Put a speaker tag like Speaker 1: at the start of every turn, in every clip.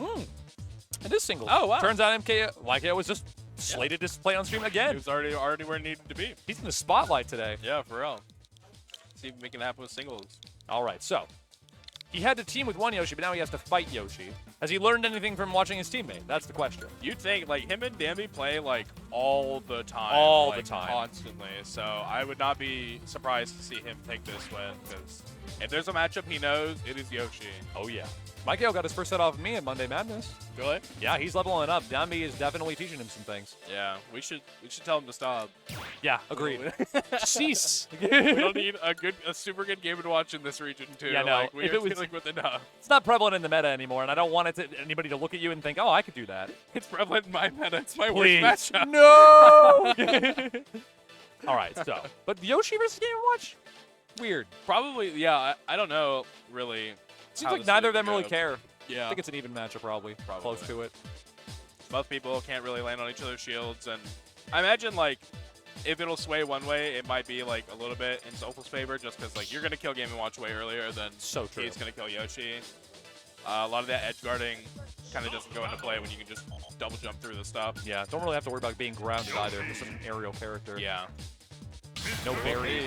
Speaker 1: It is singles.
Speaker 2: Oh, wow.
Speaker 1: Turns out YKO was just slated to play on stream again.
Speaker 2: He was already where he needed to be.
Speaker 1: He's in the spotlight today.
Speaker 2: Yeah, for real. See if we can happen with singles.
Speaker 1: All right, so he had to team with one Yoshi, but now he has to fight Yoshi. Has he learned anything from watching his teammate? That's the question.
Speaker 2: You'd think, like, him and Danby play, like, all the time.
Speaker 1: All
Speaker 2: like,
Speaker 1: the time.
Speaker 2: Constantly. So I would not be surprised to see him take this win, because if there's a matchup he knows, it is Yoshi.
Speaker 1: Oh, yeah. YKO got his first set off of me at Monday Madness.
Speaker 2: Really?
Speaker 1: Yeah, he's leveling up. Danby is definitely teaching him some things.
Speaker 2: Yeah, we should tell him to stop.
Speaker 1: Yeah, agreed. Cease.
Speaker 2: We don't need a super good game to watch in this region too.
Speaker 1: Yeah, no.
Speaker 2: Like, we
Speaker 1: If
Speaker 2: are
Speaker 1: it was-
Speaker 2: dealing with enough.
Speaker 1: It's not prevalent in the meta anymore, and I don't want anybody to look at you and think, oh, I could do that.
Speaker 2: It's prevalent in my meta. It's my
Speaker 1: Please.
Speaker 2: worst matchup.
Speaker 1: No! All right, so. But Yoshi versus Game & Watch? Weird.
Speaker 2: Probably, yeah. I don't know, really.
Speaker 1: Seems
Speaker 2: how
Speaker 1: like
Speaker 2: this
Speaker 1: neither of
Speaker 2: even
Speaker 1: them really
Speaker 2: goes.
Speaker 1: care.
Speaker 2: Yeah.
Speaker 1: I think it's an even matchup, probably. Close to it.
Speaker 2: Both people can't really land on each other's shields, and I imagine, like, if it'll sway one way, it might be, like, a little bit in Zophal's favor, just because, like, you're going to kill Game & Watch way earlier than
Speaker 1: So true.
Speaker 2: he's going to kill Yoshi. A lot of that edge guarding kind of doesn't go into play when you can just double jump through the stuff.
Speaker 1: Yeah, don't really have to worry about being grounded either. Just an aerial character.
Speaker 2: Yeah.
Speaker 1: No berry.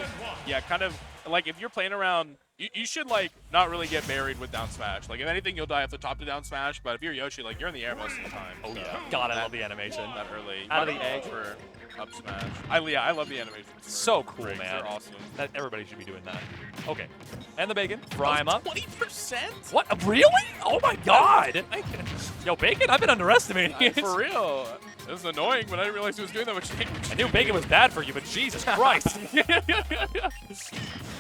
Speaker 2: Yeah, kind of, like, if you're playing around, you should, like, not really get buried with down smash. Like, if anything, you'll die at the top to down smash, but if you're Yoshi, like, you're in the air most of the time.
Speaker 1: Oh,
Speaker 2: so
Speaker 1: yeah. God, I love the animation.
Speaker 2: That early.
Speaker 1: Out of the egg.
Speaker 2: For up smash. I love the animations.
Speaker 1: So cool, man.
Speaker 2: They're awesome.
Speaker 1: Everybody should be doing that. Okay. And the bacon. Fry him up.
Speaker 2: 20%?
Speaker 1: What? Really? Oh, my God. Yo, bacon? I've been underestimating.
Speaker 2: For real. It was annoying, but I didn't realize he was doing that much damage.
Speaker 1: I knew bacon was bad for you, but Jesus Christ.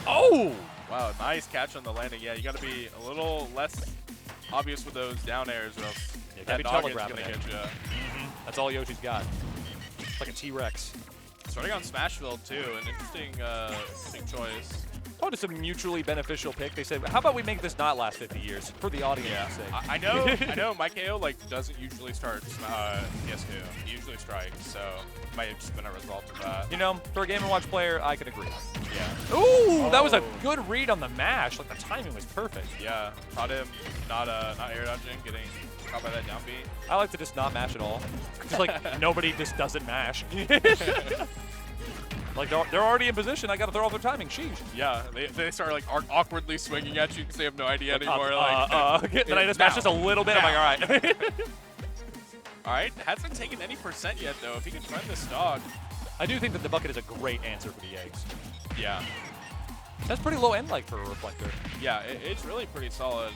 Speaker 1: Oh!
Speaker 2: Wow, nice catch on the landing. Yeah, you got to be a little less obvious with those down airs, or else
Speaker 1: Yeah, gotta
Speaker 2: that
Speaker 1: be
Speaker 2: noggin's
Speaker 1: telegraphing
Speaker 2: going to
Speaker 1: it.
Speaker 2: get you.
Speaker 1: That's all Yoshi's got. Like a T-Rex.
Speaker 2: Starting on Smashville, too. An interesting choice.
Speaker 1: Oh, just a mutually beneficial pick. They said, how about we make this not last 50 years for the audience's sake?
Speaker 2: I know my KO, like, doesn't usually start PS2. He usually strikes, so it might have just been a result of that.
Speaker 1: You know, for a Game & Watch player, I can agree.
Speaker 2: Yeah.
Speaker 1: Ooh, that was a
Speaker 2: Oh.
Speaker 1: good read on the mash. Like, the timing was perfect.
Speaker 2: Yeah, caught him not air dodging, getting caught by that down beat.
Speaker 1: I like to just not mash at all. Just like, nobody just doesn't mash. Like, they're already in position. I got to throw off their timing. Sheesh.
Speaker 2: Yeah, they start like awkwardly swinging at you because they have no idea anymore.
Speaker 1: Then I just mash just a little bit. I'm like, all right.
Speaker 2: All right, hasn't taken any percent yet though. If he can find the stock.
Speaker 1: I do think that the bucket is a great answer for the eggs.
Speaker 2: Yeah.
Speaker 1: That's pretty low end like for a reflector.
Speaker 2: Yeah, it's really pretty solid.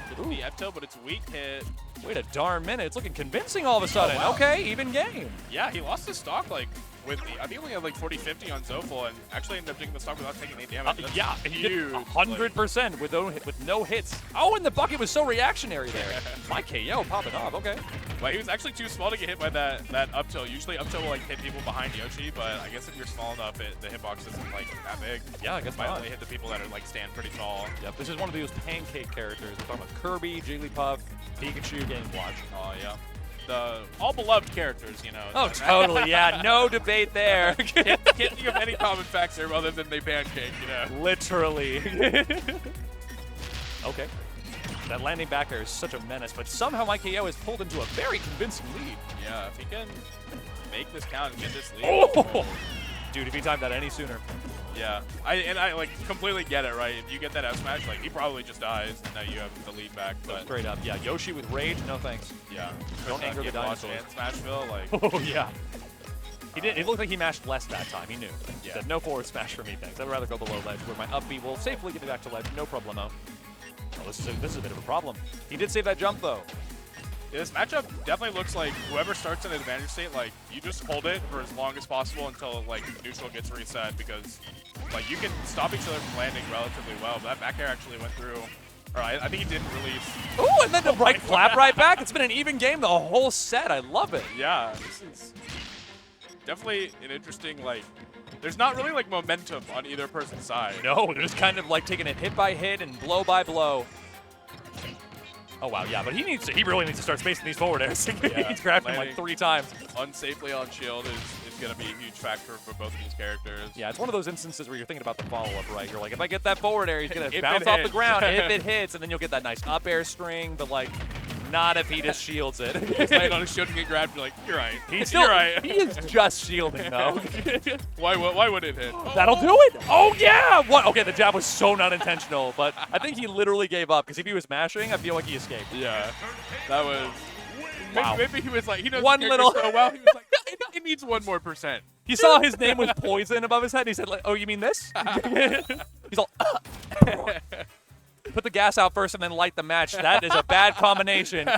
Speaker 2: It's the F-tilt, but it's weak hit.
Speaker 1: Wait a darn minute. It's looking convincing all of a sudden.
Speaker 2: wow.
Speaker 1: Okay, even game.
Speaker 2: Yeah, he lost his stock like with the, I think he only had like 40-50 on Zophal and actually ended up taking the stock without taking any damage. That's
Speaker 1: Yeah, he did
Speaker 2: huge.
Speaker 1: 100% with no hits. Oh, and the bucket was so reactionary there. My KO popping off. Okay.
Speaker 2: Well, he was actually too small to get hit by that up tilt. Usually up tilt will like hit people behind Yoshi, but I guess if you're small enough, the hitbox isn't like that big.
Speaker 1: Yeah, I guess
Speaker 2: might
Speaker 1: not.
Speaker 2: only hit the people that are like stand pretty tall.
Speaker 1: Yep, this is one of those pancake characters. We're talking about Kirby, Jigglypuff, Pikachu, Game & Watch.
Speaker 2: Oh yeah, the all beloved characters, you know.
Speaker 1: Oh, totally. Yeah, no debate there.
Speaker 2: Can't think of any common facts there other than they pancake, you know.
Speaker 1: Literally. Okay. That landing back there is such a menace, but somehow my KO is pulled into a very convincing lead.
Speaker 2: Yeah, if he can make this count and get this lead.
Speaker 1: Oh! Dude, if he timed that any sooner.
Speaker 2: Yeah, I like completely get it, right? If you get that F smash, like he probably just dies, and now you have the lead back. But
Speaker 1: Straight up, yeah. Yoshi with rage, no thanks.
Speaker 2: yeah,
Speaker 1: Don't anger the dinosaurs.
Speaker 2: And Smashville, like
Speaker 1: Oh yeah. He did. It looked like he mashed less that time. He knew. He
Speaker 2: Yeah.
Speaker 1: said no forward smash for me, thanks. I'd rather go below ledge, where my up B will safely get me back to ledge, no problemo. Oh, this is a bit of a problem. He did save that jump though.
Speaker 2: yeah, this matchup definitely looks like whoever starts in advantage state, like you just hold it for as long as possible until like neutral gets reset, because like you can stop each other from landing relatively well. But that back air actually went through. Or I think he didn't release.
Speaker 1: Oh, and then the right flap right back. It's been an even game the whole set. I love it.
Speaker 2: Yeah, this is definitely an interesting, like, there's not really like momentum on either person's side.
Speaker 1: No, they're just kind of like taking it hit by hit and blow by blow. Oh wow, yeah, but he really needs to start spacing these forward airs.
Speaker 2: Yeah,
Speaker 1: He's grabbed him like
Speaker 2: landing
Speaker 1: 3 times.
Speaker 2: Unsafely on shield is going to be a huge factor for both of these characters.
Speaker 1: Yeah, it's one of those instances where you're thinking about the follow-up, right? You're like, if I get that forward air, he's going
Speaker 2: If
Speaker 1: to
Speaker 2: it
Speaker 1: bounce off the
Speaker 2: hits.
Speaker 1: ground if it hits, and then you'll get that nice up air string, but like, Not if he just shields it.
Speaker 2: He's laying on his shield and get grabbed. You're like, you're right.
Speaker 1: He's still,
Speaker 2: you're right.
Speaker 1: He is just shielding, though.
Speaker 2: Why would it hit?
Speaker 1: That'll do it. Oh, yeah. What? Okay, the jab was so not intentional, but I think he literally gave up because if he was mashing, I feel like he escaped.
Speaker 2: Yeah, that was.
Speaker 1: Wow.
Speaker 2: Maybe he was like, he knows
Speaker 1: One
Speaker 2: the
Speaker 1: little.
Speaker 2: so well. He was like, it needs 1 more %.
Speaker 1: He saw his name was Poison above his head. And he said, like, "Oh, you mean this?" He's all. Put the gas out first and then light the match. That is a bad combination.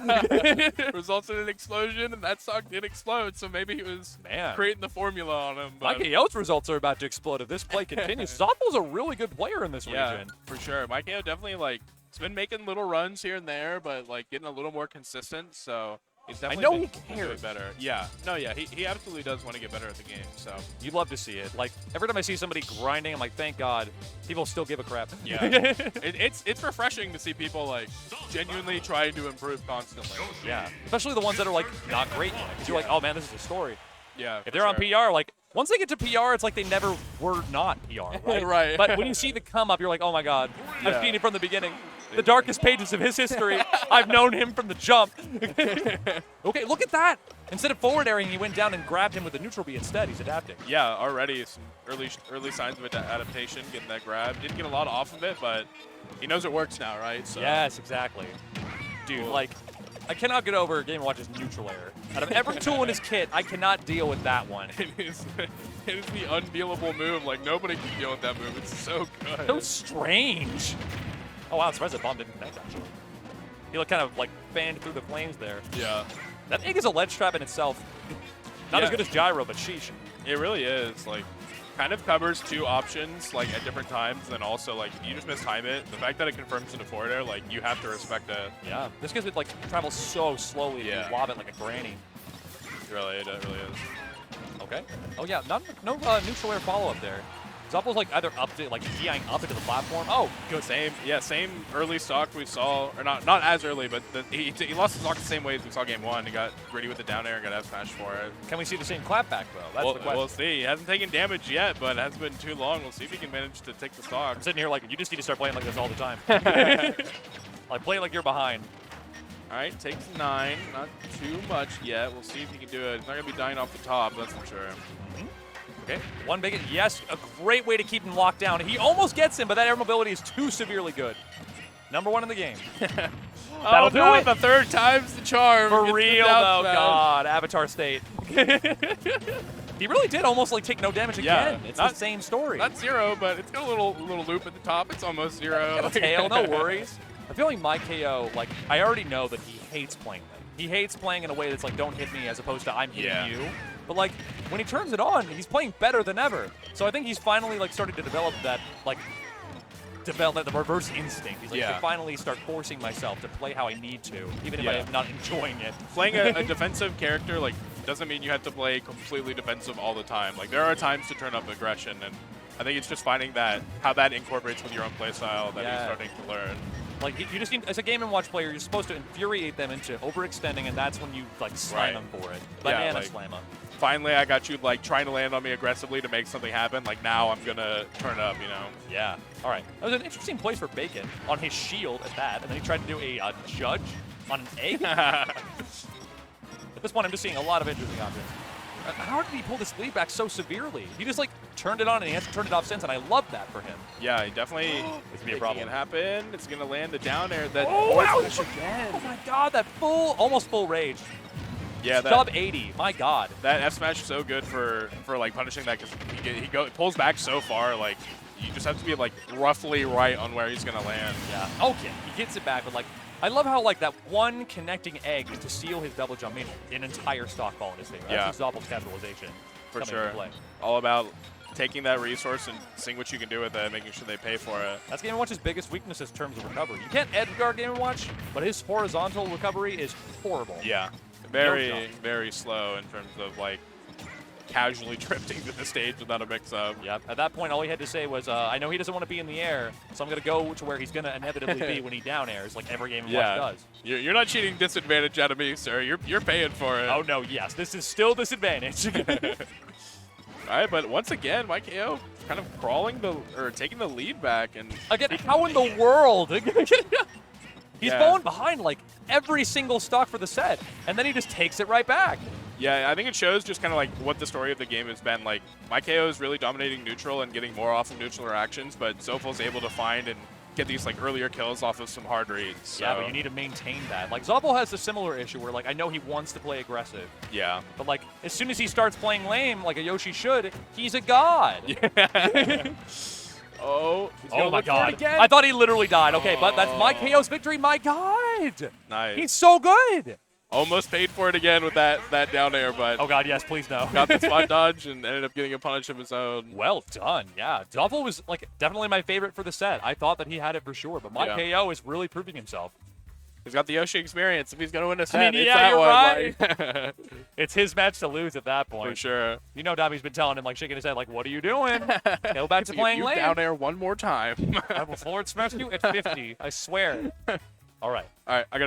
Speaker 2: Results in an explosion, and that stock did explode. So maybe he was creating the formula on him.
Speaker 1: But Mike AO's results are about to explode if this play continues. Zoppel's a really good player in this region.
Speaker 2: For sure. Mike AO definitely he's been making little runs here and there, but getting a little more consistent. So he's definitely
Speaker 1: I know he cares
Speaker 2: better. Yeah. No, yeah. He absolutely does want to get better at the game. So
Speaker 1: you'd love to see it. Like every time I see somebody grinding, I'm like, thank God, people still give a crap.
Speaker 2: Yeah. It's refreshing to see people genuinely trying to improve constantly.
Speaker 1: Yeah. Especially the ones that are not great yet. Because you're like, oh man, this is a story.
Speaker 2: Yeah.
Speaker 1: If they're on PR, once they get to PR, it's like they never were not PR, right?
Speaker 2: Right.
Speaker 1: But when you see the come up, you're like, oh my God, I've seen it from the beginning. The darkest pages of his history. I've known him from the jump. Okay, look at that. Instead of forward airing, he went down and grabbed him with the neutral B instead. He's adapting.
Speaker 2: Yeah, already some early signs of adaptation, getting that grab. Didn't get a lot off of it, but he knows it works now, right? So.
Speaker 1: Yes, exactly. Dude, I cannot get over Game & Watch's neutral air. Out of every tool in his kit, I cannot deal with that one.
Speaker 2: It is the undealable move. Nobody can deal with that move. It's so good.
Speaker 1: So strange. Oh, wow, I'm surprised that bomb didn't connect, actually. He kind of fanned through the flames there.
Speaker 2: Yeah.
Speaker 1: That egg is a ledge trap in itself. Not as good as gyro, but sheesh.
Speaker 2: It really is. Kind of covers 2 options, at different times, and also, you just mistime it. The fact that it confirms into forward air, you have to respect it.
Speaker 1: Yeah. This gives it, travels so slowly.
Speaker 2: Yeah.
Speaker 1: You lob it like a granny.
Speaker 2: It really is.
Speaker 1: Okay. Oh, yeah. No neutral air follow-up there. Zoppel's either up to DIing up into the platform. Oh, good.
Speaker 2: Same early stock we saw, or not as early, but he lost his stock the same way as we saw game 1. He got gritty with the down air and got F smash for it.
Speaker 1: Can we see the same clapback though? That's the question.
Speaker 2: We'll see. He hasn't taken damage yet, but it hasn't been too long. We'll see if he can manage to take the stock.
Speaker 1: I'm sitting here you just need to start playing like this all the time. Play like you're behind.
Speaker 2: All right, takes 9. Not too much yet. We'll see if he can do it. He's not gonna be dying off the top, that's for sure.
Speaker 1: Okay, one big, yes, a great way to keep him locked down. He almost gets him, but that air mobility is too severely good. Number 1 in the game. That'll do it.
Speaker 2: The 3rd time's the charm.
Speaker 1: For real, though, God, Avatar State. He really did almost take no damage again. It's the same story.
Speaker 2: Not 0, but it's got a little loop at the top. It's almost 0.
Speaker 1: Got a tail, no worries. I feel like my KO, I already know that he hates playing them. He hates playing in a way that's don't hit me as opposed to I'm hitting you. But when he turns it on, he's playing better than ever. So I think he's finally started to develop that the reverse instinct. He's to finally start forcing myself to play how I need to, even if I'm not enjoying it.
Speaker 2: Playing a defensive character doesn't mean you have to play completely defensive all the time. There are times to turn up aggression, and I think it's just finding how that incorporates with your own playstyle that he's starting to learn.
Speaker 1: You just need, as a Game & Watch player, you're supposed to infuriate them into overextending, and that's when you slam them for it. Banana slam them.
Speaker 2: Finally, I got you trying to land on me aggressively to make something happen. Now I'm gonna turn up,
Speaker 1: Yeah. All right. That was an interesting place for Bacon on his shield at that, and then he tried to do a judge on an egg. At this point, I'm just seeing a lot of interesting options. How did he pull this lead back so severely? He just turned it on and he hasn't turned it off since, and I love that for him.
Speaker 2: Yeah, he definitely
Speaker 1: it's gonna be a problem.
Speaker 2: It happen. It's gonna land the down air. That
Speaker 1: ouch! Again. Oh my God, that almost full rage.
Speaker 2: Yeah,
Speaker 1: sub 80. My God.
Speaker 2: That F smash is so good for punishing that because he pulls back so far. You just have to be roughly right on where he's gonna land.
Speaker 1: Yeah. Okay. He gets it back, but I love how that one connecting egg is to seal his double jump. An entire stock ball in his favor. That's Zoppel's capitalization.
Speaker 2: For sure. All about taking that resource and seeing what you can do with it, making sure they pay for it.
Speaker 1: That's Game & Watch's biggest weakness in terms of recovery. You can't edgeguard Game & Watch, but his horizontal recovery is horrible.
Speaker 2: Yeah. Very, very slow in terms of casually drifting to the stage without a mix-up.
Speaker 1: Yeah. At that point, all he had to say was, I know he doesn't want to be in the air, so I'm going to go to where he's going to inevitably be when he down airs, like every Game & Watch does.
Speaker 2: You're not cheating disadvantage out of me, sir. You're paying for it.
Speaker 1: Oh, no, yes. This is still disadvantage.
Speaker 2: All right, but once again, Mike AO kind of taking the lead back. And
Speaker 1: again, how in the world? He's fallen behind like every single stock for the set, and then he just takes it right back.
Speaker 2: Yeah, I think it shows just kind of like what the story of the game has been. Like, MyKO is really dominating neutral and getting more off of neutral interactions, but Zophal's able to find and get these like earlier kills off of some hard reads. So.
Speaker 1: Yeah, but you need to maintain that. Like, Zophal has a similar issue where, like, I know he wants to play aggressive.
Speaker 2: Yeah.
Speaker 1: But, like, as soon as he starts playing lame, like a Yoshi should, he's a god.
Speaker 2: Yeah. Oh
Speaker 1: my God. I thought he literally died. Okay, but that's MyKO's victory. My God.
Speaker 2: Nice.
Speaker 1: He's so good.
Speaker 2: Almost paid for it again with that down air, but
Speaker 1: oh God, yes, please no.
Speaker 2: got the spot dodge and ended up getting a punish of his own.
Speaker 1: Well done, yeah. Zophal was like definitely my favorite for the set. I thought that he had it for sure, but MyKO is really proving himself.
Speaker 2: He's got the Yoshi experience. If he's gonna win a set,
Speaker 1: I mean,
Speaker 2: it's
Speaker 1: yeah,
Speaker 2: that
Speaker 1: you're
Speaker 2: one.
Speaker 1: right.
Speaker 2: Like
Speaker 1: It's his match to lose at that point.
Speaker 2: for sure.
Speaker 1: You know, Dobby's been telling him, like, shaking his head, like, what are you doing? Go back to playing
Speaker 2: you
Speaker 1: lane.
Speaker 2: down air one more time.
Speaker 1: I will forward smash you at 50. I swear. All right.
Speaker 2: All right, I gotta